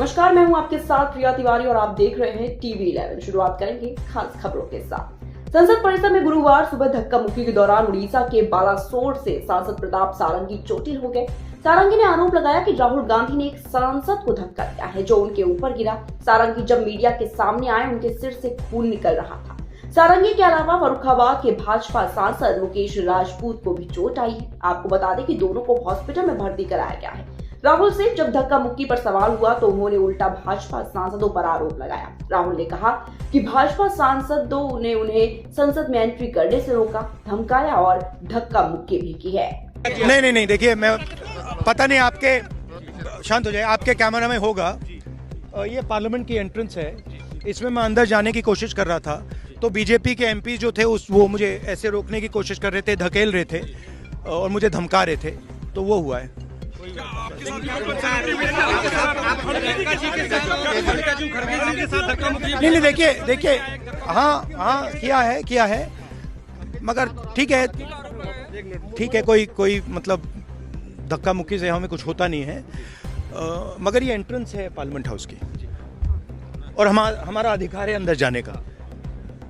नमस्कार, मैं हूं आपके साथ प्रिया तिवारी और आप देख रहे हैं टीवी 11। शुरुआत करेंगे खास खबरों के साथ। संसद परिसर में गुरुवार सुबह धक्का मुक्की के दौरान उड़ीसा के बालासोर से सांसद प्रताप सारंगी चोटिल हो गए। सारंगी ने आरोप लगाया कि राहुल गांधी ने एक सांसद को धक्का दिया है जो उनके ऊपर गिरा। सारंगी जब मीडिया के सामने आए, उनके सिर से खून निकल रहा था। सारंगी के अलावा फर्रुखाबाद के भाजपा सांसद मुकेश राजपूत को भी चोट आई है। आपको बता दें कि दोनों को हॉस्पिटल में भर्ती कराया गया है। राहुल से जब धक्का मुक्की पर सवाल हुआ तो उन्होंने उल्टा भाजपा सांसदों पर आरोप लगाया। राहुल ने कहा कि भाजपा सांसदों ने उन्हें संसद में एंट्री करने से रोका, धमकाया और धक्का मुक्की भी की है। नहीं, देखिए, मैं पता नहीं, आपके शांत हो जाए, आपके कैमरा में होगा। ये पार्लियामेंट की एंट्रेंस है, इसमें मैं अंदर जाने की कोशिश कर रहा था तो बीजेपी के एमपी जो थे वो मुझे ऐसे रोकने की कोशिश कर रहे थे, धकेल रहे थे और मुझे धमका रहे थे, तो वो हुआ है। नहीं, देखिए, हाँ किया है, मगर ठीक है, कोई मतलब धक्का मुक्की से हमें कुछ होता नहीं है, मगर ये एंट्रेंस है पार्लियामेंट हाउस की और हमारा अधिकार है अंदर जाने का।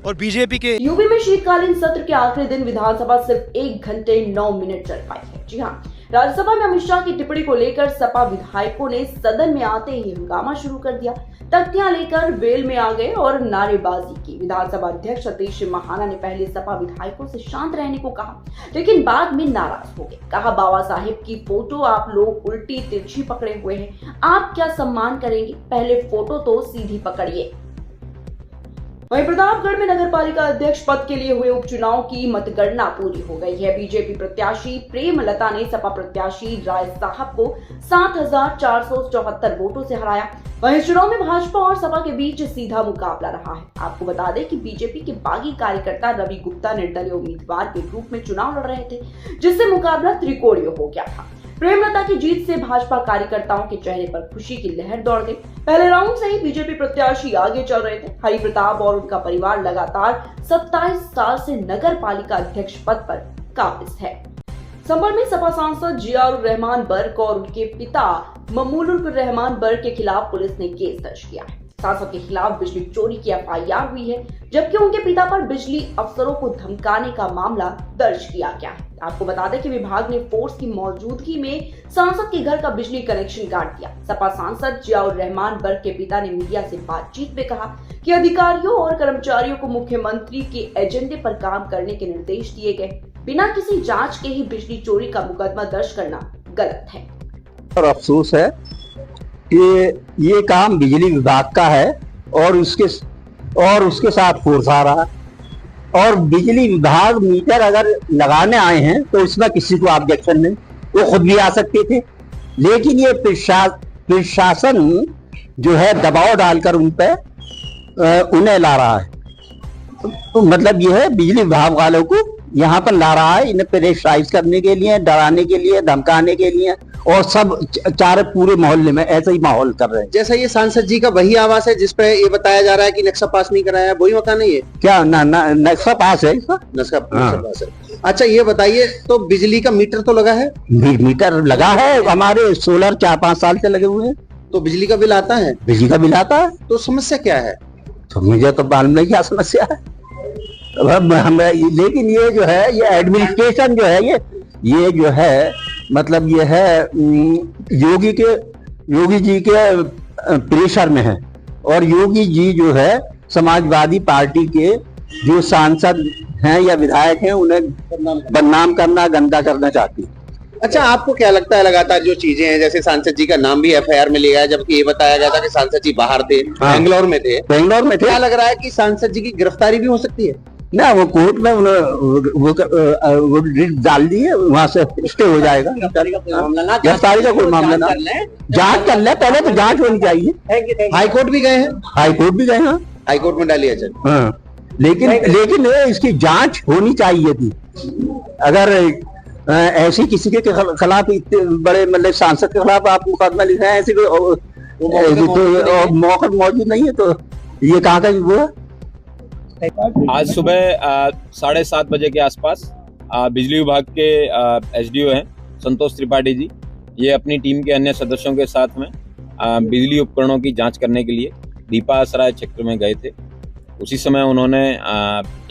और बीजेपी के यूपी में शीतकालीन सत्र के आखिरी दिन विधानसभा सिर्फ 1 घंटे 9 मिनट चल पाई है। जी हाँ, राज्यसभा में अमित शाह की टिप्पणी को लेकर सपा विधायकों ने सदन में आते ही हंगामा शुरू कर दिया। तख्तियां लेकर वेल में आ गए और नारेबाजी की। विधानसभा अध्यक्ष सतीश महाना ने पहले सपा विधायकों से शांत रहने को कहा, लेकिन बाद में नाराज हो गए। कहा, बाबा साहेब की फोटो आप लोग उल्टी तिरछी पकड़े हुए हैं, आप क्या सम्मान करेंगे? पहले फोटो तो सीधी पकड़िए। वहीं प्रतापगढ़ में नगर पालिका अध्यक्ष पद के लिए हुए उपचुनाव की मतगणना पूरी हो गई है। बीजेपी प्रत्याशी प्रेमलता ने सपा प्रत्याशी राय साहब को 7,474 वोटों से हराया। वहीं चुनाव में भाजपा और सपा के बीच सीधा मुकाबला रहा है। आपको बता दें कि बीजेपी के बागी कार्यकर्ता रवि गुप्ता निर्दलीय उम्मीदवार के रूप में चुनाव लड़ रहे थे, जिससे मुकाबला त्रिकोणीय हो गया था। प्रेमलता की जीत से भाजपा कार्यकर्ताओं के चेहरे पर खुशी की लहर दौड़ गई। पहले राउंड से ही बीजेपी प्रत्याशी आगे चल रहे थे। हरि प्रताप और उनका परिवार लगातार 27 साल से नगर पालिका अध्यक्ष पद पर काबिज है। संभल में सपा सांसद जियाउर रहमान बर्क और उनके पिता ममूलुर रहमान बर्क के खिलाफ पुलिस ने केस दर्ज किया है। सांसद के खिलाफ बिजली चोरी की एफआईआर हुई है, जबकि उनके पिता पर बिजली अफसरों को धमकाने का मामला दर्ज किया गया है। आपको बता दें कि विभाग ने फोर्स की मौजूदगी में सांसद के घर का बिजली कनेक्शन काट दिया। सपा सांसद जियाउर रहमान बर्क के पिता ने मीडिया से बातचीत में कहा कि अधिकारियों और कर्मचारियों को मुख्यमंत्री के एजेंडे पर काम करने के निर्देश दिए गए। बिना किसी जांच के ही बिजली चोरी का मुकदमा दर्ज करना गलत है। और अफसोस है कि ये काम बिजली विभाग का है और उसके साथ फोर्स आ रहा है। और बिजली विभाग मीटर अगर लगाने आए हैं तो इसमें किसी को ऑब्जेक्शन नहीं, वो खुद भी आ सकते थे, लेकिन ये प्रशासन जो है दबाव डालकर उन्हें ला रहा है। तो मतलब ये है बिजली विभाग वालों को यहाँ पर ला रहा है, इन्हें प्रेशराइज करने के लिए, डराने के लिए, धमकाने के लिए, और सब चारे पूरे मोहल्ले में ऐसा ही माहौल कर रहे हैं। जैसा ये सांसद जी का वही आवास है जिस पे ये बताया जा रहा है कि नक्शा पास नहीं कराया, वही मकान है ये? क्या नक्शा पास है इसका? नक्शा पास है। अच्छा, ये बताइए, तो बिजली का मीटर तो लगा है? मीटर लगा है, हमारे सोलर 4-5 साल से लगे हुए हैं। तो बिजली का बिल आता है? बिजली का बिल आता है। तो समस्या क्या है? तो मुझे तो मालूम नहीं क्या समस्या है। लेकिन ये जो है, ये एडमिनिस्ट्रेशन जो है, ये जो है मतलब ये है योगी जी के प्रेशर में है। और योगी जी जो है समाजवादी पार्टी के जो सांसद हैं या विधायक हैं उन्हें बदनाम करना, गंदा करना चाहती है। अच्छा, आपको क्या लगता है, लगातार जो चीजें हैं, जैसे सांसद जी का नाम भी एफआईआर में लिया है, जबकि ये बताया गया था कि सांसद जी बाहर थे, बेंगलोर में थे। क्या लग रहा है कि सांसद जी की गिरफ्तारी भी हो सकती है? ना, वो कोर्ट में वो रिट डाल दी है, वहां से स्टे हो जाएगा। गिरफ्तारी का कोई मामला ना, जांच कर ले, पहले तो जांच होनी चाहिए। हाईकोर्ट भी गए हैं? हाईकोर्ट भी गए हैं। हाईकोर्ट में डाली है जज। हाँ, लेकिन इसकी जांच होनी चाहिए थी। अगर ऐसी किसी के खिलाफ, इतने बड़े मतलब सांसद के खिलाफ आप मुकदमा लिख रहे हैं, ऐसे मौका मौजूद नहीं है, तो ये कहाँ का वो है? आज सुबह 7:30 बजे के आसपास बिजली विभाग के एसडीओ हैं संतोष त्रिपाठी जी, ये अपनी टीम के अन्य सदस्यों के साथ में बिजली उपकरणों की जांच करने के लिए दीपा सराय क्षेत्र में गए थे। उसी समय उन्होंने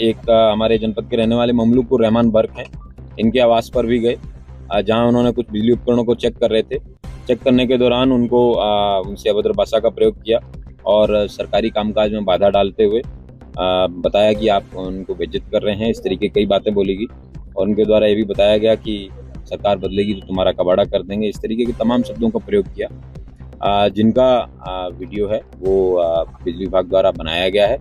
एक हमारे जनपद के रहने वाले ममलूकुर रहमान बर्क हैं, इनके आवास पर भी गए, जहां उन्होंने कुछ बिजली उपकरणों को चेक कर रहे थे। चेक करने के दौरान उनसे अभद्र भाषा का प्रयोग किया और सरकारी कामकाज में बाधा डालते हुए बताया कि आप उनको बेइज्जत कर रहे हैं। इस तरीके की कई बातें बोली गई और उनके द्वारा ये भी बताया गया कि सरकार बदलेगी तो तुम्हारा कबाड़ा कर देंगे। इस तरीके के तमाम शब्दों का प्रयोग किया, जिनका वीडियो है वो बिजली विभाग द्वारा बनाया गया है।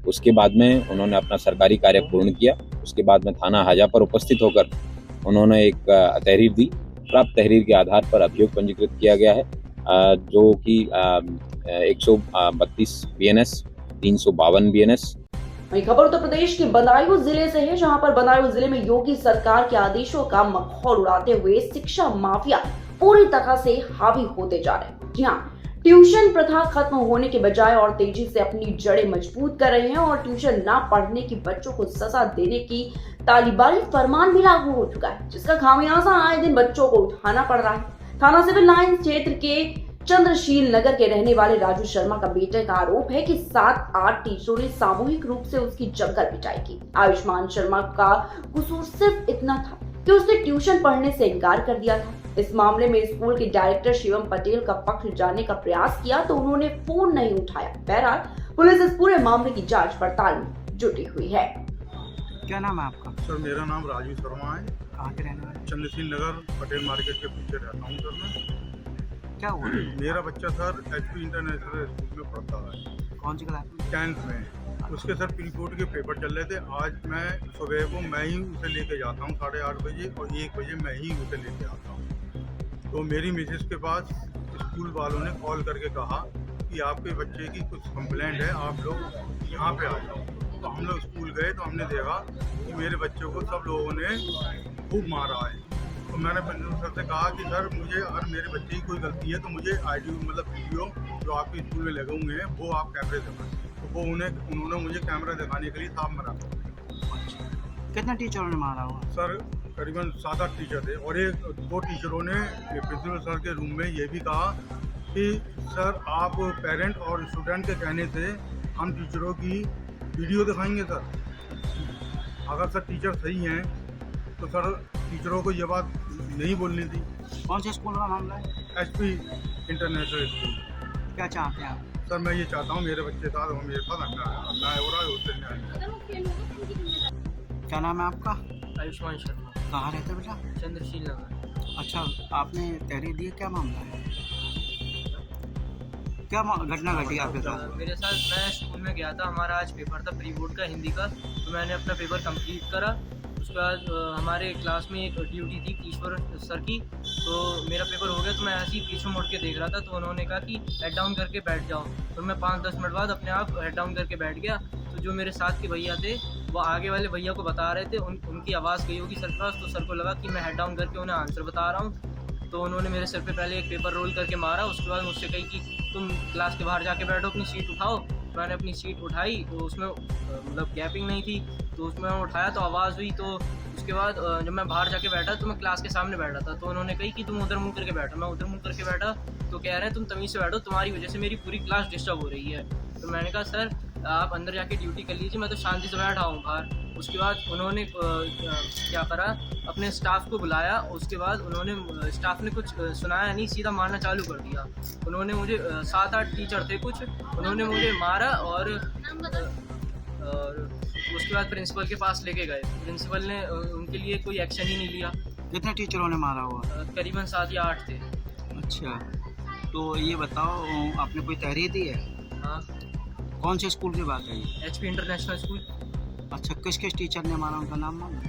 उसके बाद में उन्होंने अपना सरकारी कार्य पूर्ण किया। उसके बाद में थाना हाजा पर उपस्थित होकर उन्होंने एक तहरीर दी। प्राप्त तहरीर के आधार पर अभियोग पंजीकृत किया गया है, जो कि 132 BNS, 352 BNS। वही खबर उत्तर प्रदेश के बदायूं जिले से है, जहां पर बदायूं जिले में योगी सरकार के आदेशों का मखौल उड़ाते हुए शिक्षा माफिया पूरी तरह से हावी होते जा रहे हैं। जी हाँ, ट्यूशन प्रथा खत्म होने के बजाय और तेजी से अपनी जड़ें मजबूत कर रहे हैं और ट्यूशन ना पढ़ने की बच्चों को सजा देने की तालिबानी फरमान भी लागू हो चुका है, जिसका खामियाजा आए दिन बच्चों को उठाना पड़ रहा है। थाना सिविल लाइन क्षेत्र के चंद्रशील नगर के रहने वाले राजू शर्मा का बेटे का आरोप है कि 7-8 टीचरों ने सामूहिक रूप से उसकी जमकर पिटाई की। आयुष्मान शर्मा का कसूर सिर्फ इतना था कि उसने ट्यूशन पढ़ने से इनकार कर दिया था। इस मामले में स्कूल के डायरेक्टर शिवम पटेल का पक्ष जानने का प्रयास किया तो उन्होंने फोन नहीं उठाया। बहरहाल पुलिस इस पूरे मामले की जांच पड़ताल में जुटी हुई है। क्या नाम है आपका? सर मेरा नाम राजू शर्मा है। कहाँ के रहने वाले? चंद्रशील नगर पटेल मार्केट के पीछे रहता हूँ सर मैं। क्या हुआ? मेरा बच्चा सर HP इंटरनेशनल स्कूल में पढ़ता है। कौन सी क्लास में? 10th में। उसके सर पिन कोड के पेपर चल रहे थे। आज मैं सुबह को मैं ही उसे लेके जाता हूँ 8:30 बजे और 1 बजे मैं ही उसे लेके आता हूँ। तो मेरी मिसेस के पास स्कूल वालों ने कॉल करके कहा कि आपके बच्चे की कुछ कंप्लेंट है, आप लोग यहाँ पे आ जाओ। तो हम लोग स्कूल गए तो हमने देखा कि मेरे बच्चे को सब लोगों ने खूब मारा है। तो मैंने प्रिंसिपल सर से कहा कि सर मुझे अगर मेरे बच्चे की कोई गलती है तो मुझे वीडियो जो आपके स्कूल में लगे हुए हैं वो आप कैमरे दिखाएं। तो वो उन्होंने मुझे कैमरा दिखाने के लिए साफ मना कर। कितने टीचरों ने मारा हुआ? सर करीबन 7-8 टीचर थे और 2 टीचरों ने प्रिंसिपल सर के रूम में ये भी कहा कि सर आप पेरेंट और स्टूडेंट के कहने से हम टीचरों की वीडियो दिखाएंगे सर। अगर सर टीचर सही हैं तो सर टीचरों को ये बात नहीं बोलनी थी। कौन से स्कूल का मामला है? HP international school. क्या चाहते हैं आप? सर मैं ये चाहता हूँ मेरे बच्चे साथ और मेरे साथ अन्याय हो रहा है, उससे न्याय। क्या नाम है आपका? आयुष्मान शर्मा। कहाँ रहते हैं बेटा? चंद्रशील नगर। अच्छा, आपने तहरीर दी, क्या मामला है? क्या घटना घटी आपके साथ? मेरे साथ, मैं स्कूल में गया था, हमारा आज पेपर था प्री बोर्ड का हिंदी का, तो मैंने अपना पेपर कंप्लीट करा। उसके बाद हमारे क्लास में एक ड्यूटी थी ईश्वर सर की, तो मेरा पेपर हो गया तो मैं ऐसे ही पीछे मुड़ के देख रहा था तो उन्होंने कहा कि हेड डाउन करके बैठ जाओ। तो मैं 5-10 मिनट बाद अपने आप हेड डाउन करके बैठ गया। तो जो मेरे साथ के भैया थे वो आगे वाले भैया को बता रहे थे, उनकी आवाज़ गई होगी सर के पास, तो सर को लगा कि मैं हेड डाउन करके उन्हें आंसर बता रहा हूँ। तो उन्होंने मेरे सर पे पहले एक पेपर रोल करके मारा। उसके बाद मुझसे कही कि तुम क्लास के बाहर जाके बैठो, अपनी सीट उठाओ। मैंने अपनी सीट उठाई तो उसमें मतलब गैपिंग नहीं थी, तो उसमें मैं उठाया तो आवाज़ हुई। तो उसके बाद जब मैं बाहर जाके बैठा तो मैं क्लास के सामने बैठा था, तो उन्होंने कही कि तुम उधर मुँह करके बैठो। मैं उधर मुँह करके बैठा तो कह रहे हैं तुम तमीज़ से बैठो, तुम्हारी वजह से मेरी पूरी क्लास डिस्टर्ब हो रही है। तो मैंने कहा सर आप अंदर जाके ड्यूटी कर लीजिए, मैं तो शांति से बैठा हूँ बाहर। उसके बाद उन्होंने क्या करा, अपने स्टाफ को बुलाया। उसके बाद उन्होंने स्टाफ ने कुछ सुनाया नहीं, सीधा मारना चालू कर दिया। उन्होंने मुझे 7-8 टीचर थे कुछ, उन्होंने मुझे मारा और उसके बाद प्रिंसिपल के पास लेके गए। प्रिंसिपल ने उनके लिए कोई एक्शन ही नहीं लिया। कितने टीचरों ने मारा हुआ? करीबन 7 या 8 थे। अच्छा, तो ये बताओ आपने कोई तहरीर दी है? हाँ। कौन से स्कूल की बात है ये? HP international school. अच्छा, किस किस टीचर ने मारा, उनका नाम मालूम?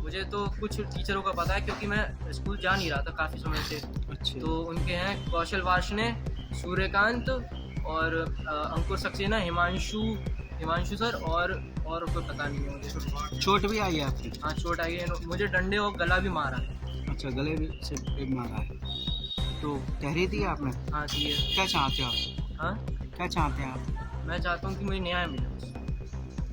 मुझे तो कुछ टीचरों का पता है क्योंकि मैं स्कूल जा नहीं रहा था काफ़ी समय से। अच्छा। तो उनके हैं कौशल वार्ष्णे, सूर्यकांत और अंकुर सक्सेना, हिमांशु सर और कोई पता नहीं है मुझे। चोट भी आई है आपकी? हाँ चोट आई है, मुझे डंडे और गला भी मारा। अच्छा, गले भी से भी मारा है। तो तहरीर दी आपने? हाँ दी है। क्या चाहते हो आप? हाँ क्या चाहते हैं आप? मैं चाहता हूँ कि मुझे न्याय मिले।